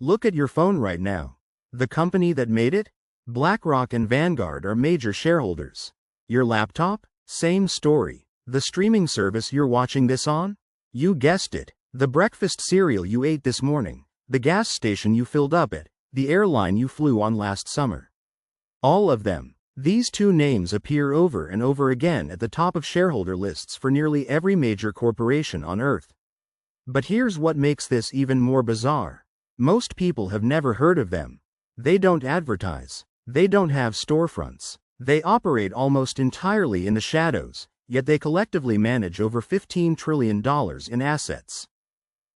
Look at your phone right now. The company that made it? BlackRock and Vanguard are major shareholders. Your laptop? Same story. The streaming service you're watching this on? You guessed it. The breakfast cereal you ate this morning. The gas station you filled up at. The airline you flew on last summer. All of them. These two names appear over and over again at the top of shareholder lists for nearly every major corporation on Earth. But here's what makes this even more bizarre. Most people have never heard of them. They don't advertise. They don't have storefronts. They operate almost entirely in the shadows, yet they collectively manage over $15 trillion in assets.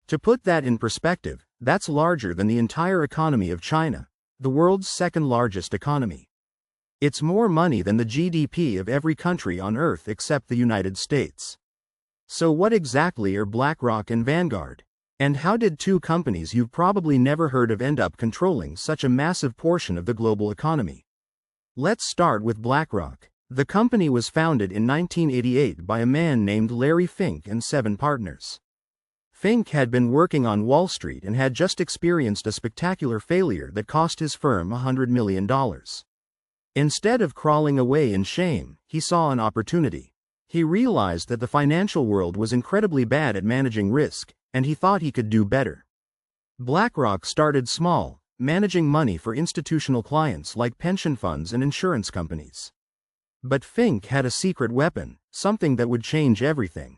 To put that in perspective, that's larger than the entire economy of China, the world's second largest economy. It's more money than the GDP of every country on Earth except the United States. So what exactly are BlackRock and Vanguard? And how did two companies you've probably never heard of end up controlling such a massive portion of the global economy? Let's start with BlackRock. The company was founded in 1988 by a man named Larry Fink and 7 partners. Fink had been working on Wall Street and had just experienced a spectacular failure that cost his firm $100 million. Instead of crawling away in shame, he saw an opportunity. He realized that the financial world was incredibly bad at managing risk, and he thought he could do better. BlackRock started small, managing money for institutional clients like pension funds and insurance companies. But Fink had a secret weapon, something that would change everything.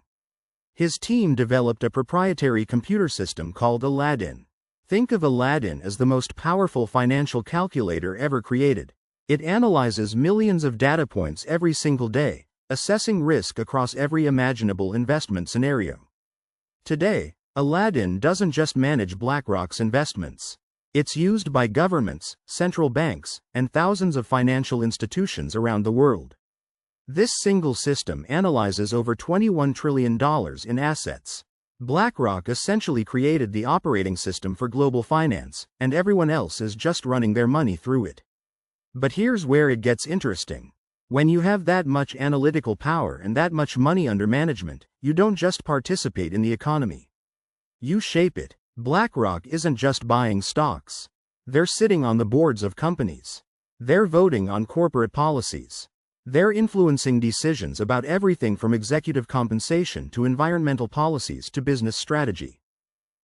His team developed a proprietary computer system called Aladdin. Think of Aladdin as the most powerful financial calculator ever created. It analyzes millions of data points every single day, assessing risk across every imaginable investment scenario. Today, Aladdin doesn't just manage BlackRock's investments. It's used by governments, central banks, and thousands of financial institutions around the world. This single system analyzes over $21 trillion in assets. BlackRock essentially created the operating system for global finance, and everyone else is just running their money through it. But here's where it gets interesting. When you have that much analytical power and that much money under management, you don't just participate in the economy. You shape it. BlackRock isn't just buying stocks. They're sitting on the boards of companies. They're voting on corporate policies. They're influencing decisions about everything from executive compensation to environmental policies to business strategy.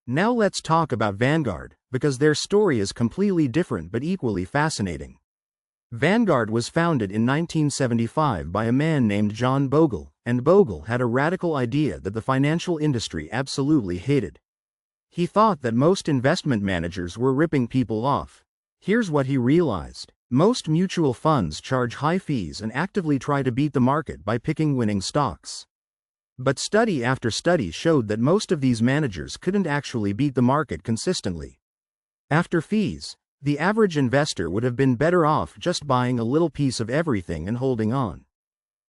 Now let's talk about Vanguard, because their story is completely different but equally fascinating. Vanguard was founded in 1975 by a man named John Bogle, and Bogle had a radical idea that the financial industry absolutely hated. He thought that most investment managers were ripping people off. Here's what he realized. Most mutual funds charge high fees and actively try to beat the market by picking winning stocks. But study after study showed that most of these managers couldn't actually beat the market consistently. After fees, the average investor would have been better off just buying a little piece of everything and holding on.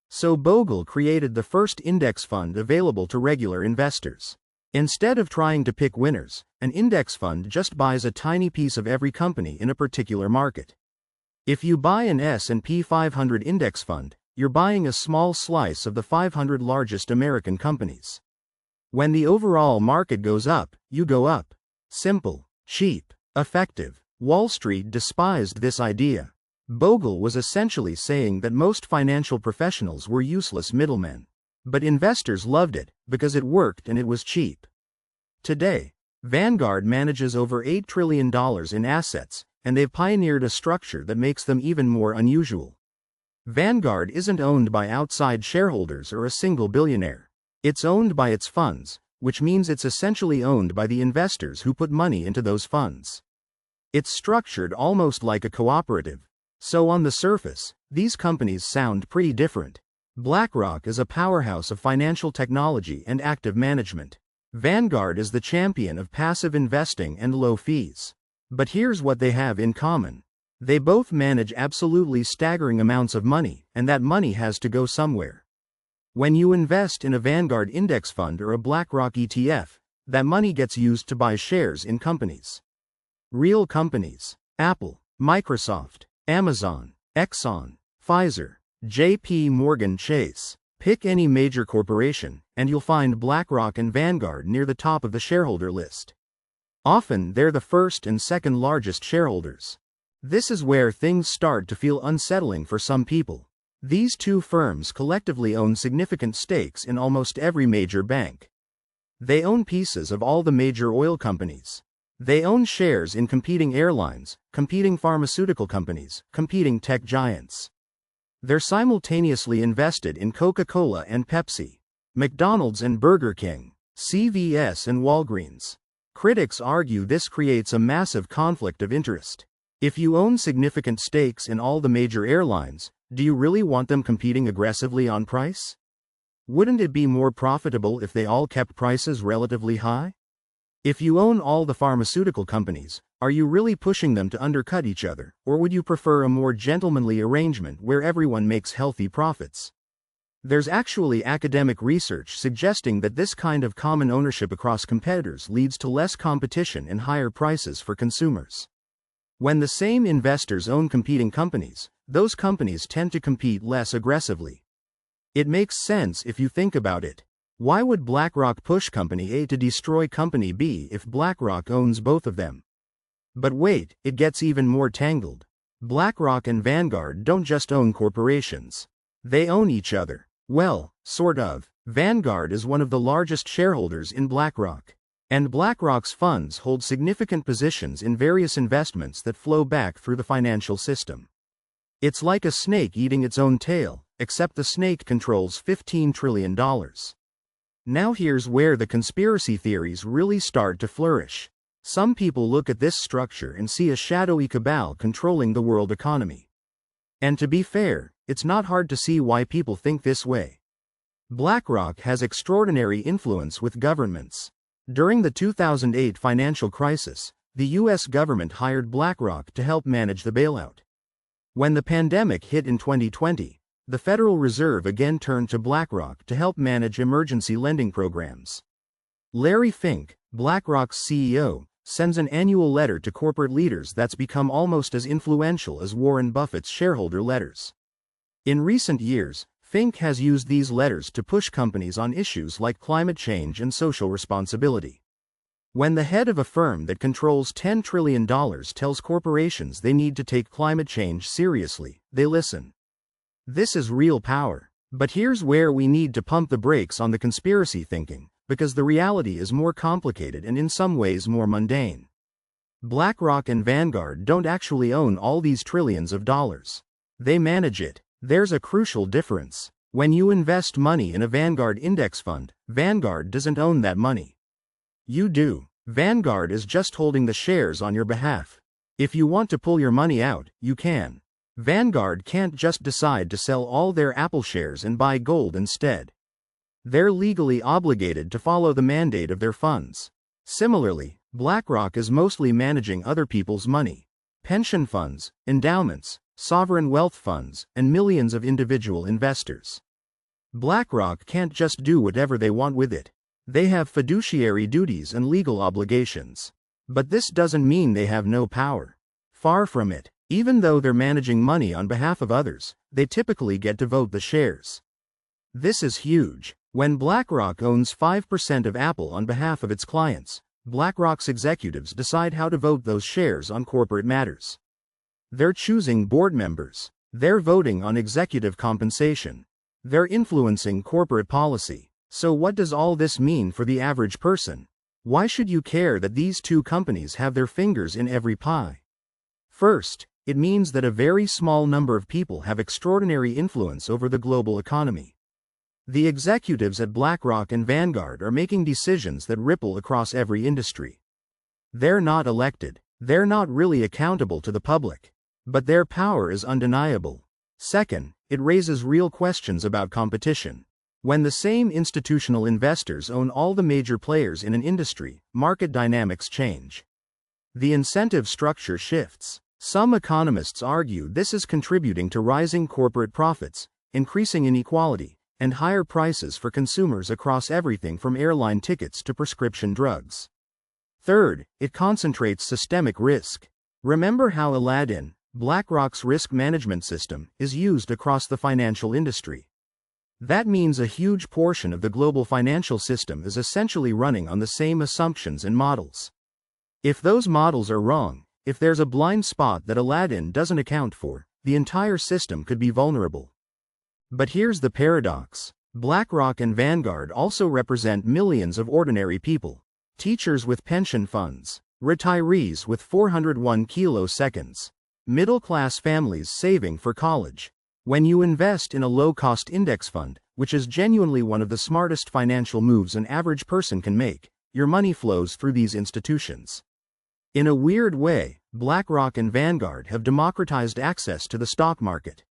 So Bogle created the first index fund available to regular investors. Instead of trying to pick winners, an index fund just buys a tiny piece of every company in a particular market. If you buy an S&P 500 index fund, you're buying a small slice of the 500 largest American companies. When the overall market goes up, you go up. Simple, cheap, effective. Wall Street despised this idea. Bogle was essentially saying that most financial professionals were useless middlemen. But investors loved it, because it worked and it was cheap. Today, Vanguard manages over $8 trillion in assets, and they've pioneered a structure that makes them even more unusual. Vanguard isn't owned by outside shareholders or a single billionaire. It's owned by its funds, which means it's essentially owned by the investors who put money into those funds. It's structured almost like a cooperative. So on the surface, these companies sound pretty different. BlackRock is a powerhouse of financial technology and active management. Vanguard is the champion of passive investing and low fees. But here's what they have in common. They both manage absolutely staggering amounts of money, and that money has to go somewhere. When you invest in a Vanguard index fund or a BlackRock ETF, that money gets used to buy shares in companies. Real companies. Apple, Microsoft, Amazon, Exxon, Pfizer, J.P. Morgan Chase. Pick any major corporation, and you'll find BlackRock and Vanguard near the top of the shareholder list. Often they're the first and second largest shareholders. This is where things start to feel unsettling for some people. These two firms collectively own significant stakes in almost every major bank. They own pieces of all the major oil companies. They own shares in competing airlines, competing pharmaceutical companies, competing tech giants. They're simultaneously invested in Coca-Cola and Pepsi, McDonald's and Burger King, CVS and Walgreens. Critics argue this creates a massive conflict of interest. If you own significant stakes in all the major airlines, do you really want them competing aggressively on price? Wouldn't it be more profitable if they all kept prices relatively high? If you own all the pharmaceutical companies, are you really pushing them to undercut each other, or would you prefer a more gentlemanly arrangement where everyone makes healthy profits? There's actually academic research suggesting that this kind of common ownership across competitors leads to less competition and higher prices for consumers. When the same investors own competing companies, those companies tend to compete less aggressively. It makes sense if you think about it. Why would BlackRock push Company A to destroy Company B if BlackRock owns both of them? But wait, it gets even more tangled. BlackRock and Vanguard don't just own corporations. They own each other. Well, sort of. Vanguard is one of the largest shareholders in BlackRock. And BlackRock's funds hold significant positions in various investments that flow back through the financial system. It's like a snake eating its own tail, except the snake controls $15 trillion. Now here's where the conspiracy theories really start to flourish. Some people look at this structure and see a shadowy cabal controlling the world economy. And to be fair, it's not hard to see why people think this way. BlackRock has extraordinary influence with governments. During the 2008 financial crisis, the US government hired BlackRock to help manage the bailout. When the pandemic hit in 2020, the Federal Reserve again turned to BlackRock to help manage emergency lending programs. Larry Fink, BlackRock's CEO, sends an annual letter to corporate leaders that's become almost as influential as Warren Buffett's shareholder letters. In recent years, Fink has used these letters to push companies on issues like climate change and social responsibility. When the head of a firm that controls $10 trillion tells corporations they need to take climate change seriously, they listen. This is real power. But here's where we need to pump the brakes on the conspiracy thinking, because the reality is more complicated and in some ways more mundane. BlackRock and Vanguard don't actually own all these trillions of dollars. They manage it. There's a crucial difference. When you invest money in a Vanguard index fund, Vanguard doesn't own that money. You do. Vanguard is just holding the shares on your behalf. If you want to pull your money out, you can. Vanguard can't just decide to sell all their Apple shares and buy gold instead. They're legally obligated to follow the mandate of their funds. Similarly, BlackRock is mostly managing other people's money. Pension funds, endowments, sovereign wealth funds, and millions of individual investors. BlackRock can't just do whatever they want with it. They have fiduciary duties and legal obligations. But this doesn't mean they have no power. Far from it. Even though they're managing money on behalf of others, they typically get to vote the shares. This is huge. When BlackRock owns 5% of Apple on behalf of its clients, BlackRock's executives decide how to vote those shares on corporate matters. They're choosing board members. They're voting on executive compensation. They're influencing corporate policy. So what does all this mean for the average person? Why should you care that these two companies have their fingers in every pie? First, it means that a very small number of people have extraordinary influence over the global economy. The executives at BlackRock and Vanguard are making decisions that ripple across every industry. They're not elected. They're not really accountable to the public. But their power is undeniable. Second, it raises real questions about competition. When the same institutional investors own all the major players in an industry, market dynamics change. The incentive structure shifts. Some economists argue this is contributing to rising corporate profits, increasing inequality, and higher prices for consumers across everything from airline tickets to prescription drugs. Third, it concentrates systemic risk. Remember how Aladdin, BlackRock's risk management system, is used across the financial industry. That means a huge portion of the global financial system is essentially running on the same assumptions and models. If those models are wrong, if there's a blind spot that Aladdin doesn't account for, the entire system could be vulnerable. But here's the paradox. BlackRock and Vanguard also represent millions of ordinary people. Teachers with pension funds, retirees with 401 kiloseconds, middle-class families saving for college. When you invest in a low-cost index fund, which is genuinely one of the smartest financial moves an average person can make, your money flows through these institutions. In a weird way, BlackRock and Vanguard have democratized access to the stock market.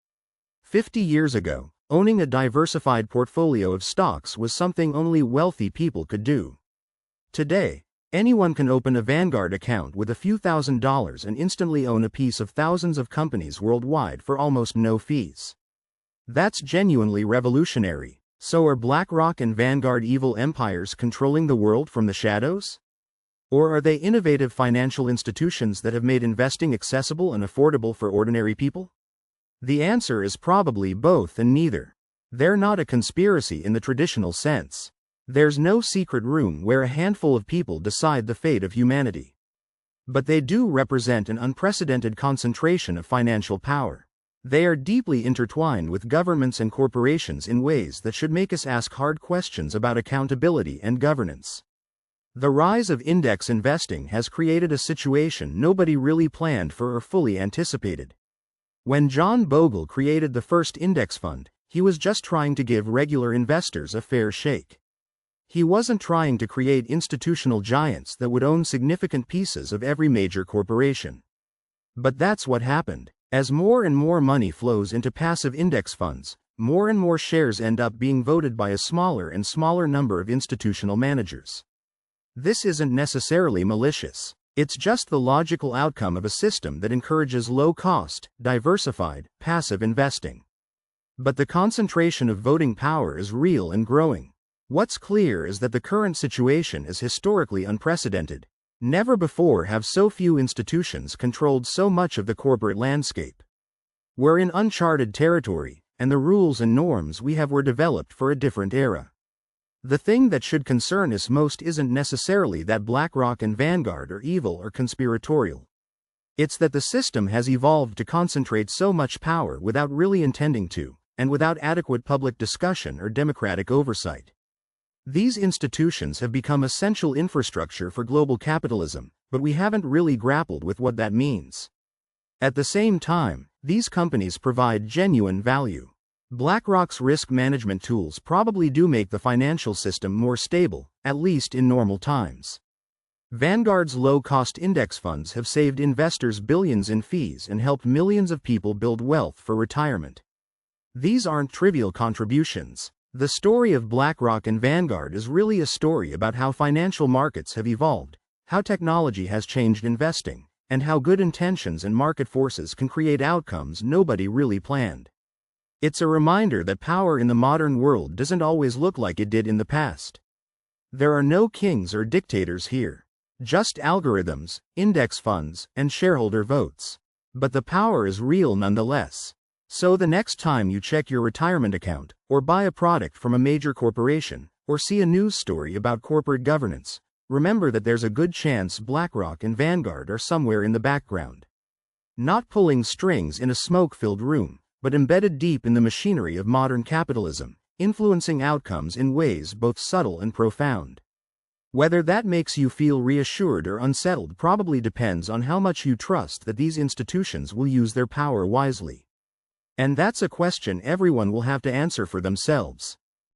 50 years ago, owning a diversified portfolio of stocks was something only wealthy people could do. Today, anyone can open a Vanguard account with a few $1,000s and instantly own a piece of thousands of companies worldwide for almost no fees. That's genuinely revolutionary. So are BlackRock and Vanguard evil empires controlling the world from the shadows? Or are they innovative financial institutions that have made investing accessible and affordable for ordinary people? The answer is probably both and neither. They're not a conspiracy in the traditional sense. There's no secret room where a handful of people decide the fate of humanity. But they do represent an unprecedented concentration of financial power. They are deeply intertwined with governments and corporations in ways that should make us ask hard questions about accountability and governance. The rise of index investing has created a situation nobody really planned for or fully anticipated. When John Bogle created the first index fund, he was just trying to give regular investors a fair shake. He wasn't trying to create institutional giants that would own significant pieces of every major corporation. But that's what happened. As more and more money flows into passive index funds, more and more shares end up being voted by a smaller and smaller number of institutional managers. This isn't necessarily malicious. It's just the logical outcome of a system that encourages low-cost, diversified, passive investing. But the concentration of voting power is real and growing. What's clear is that the current situation is historically unprecedented. Never before have so few institutions controlled so much of the corporate landscape. We're in uncharted territory, and the rules and norms we have were developed for a different era. The thing that should concern us most isn't necessarily that BlackRock and Vanguard are evil or conspiratorial. It's that the system has evolved to concentrate so much power without really intending to, and without adequate public discussion or democratic oversight. These institutions have become essential infrastructure for global capitalism, but we haven't really grappled with what that means. At the same time, these companies provide genuine value. BlackRock's risk management tools probably do make the financial system more stable, at least in normal times. Vanguard's low-cost index funds have saved investors billions in fees and helped millions of people build wealth for retirement. These aren't trivial contributions. The story of BlackRock and Vanguard is really a story about how financial markets have evolved, how technology has changed investing, and how good intentions and market forces can create outcomes nobody really planned. It's a reminder that power in the modern world doesn't always look like it did in the past. There are no kings or dictators here. Just algorithms, index funds, and shareholder votes. But the power is real nonetheless. So the next time you check your retirement account, or buy a product from a major corporation, or see a news story about corporate governance, remember that there's a good chance BlackRock and Vanguard are somewhere in the background. Not pulling strings in a smoke-filled room, but embedded deep in the machinery of modern capitalism, influencing outcomes in ways both subtle and profound. Whether that makes you feel reassured or unsettled probably depends on how much you trust that these institutions will use their power wisely. And that's a question everyone will have to answer for themselves.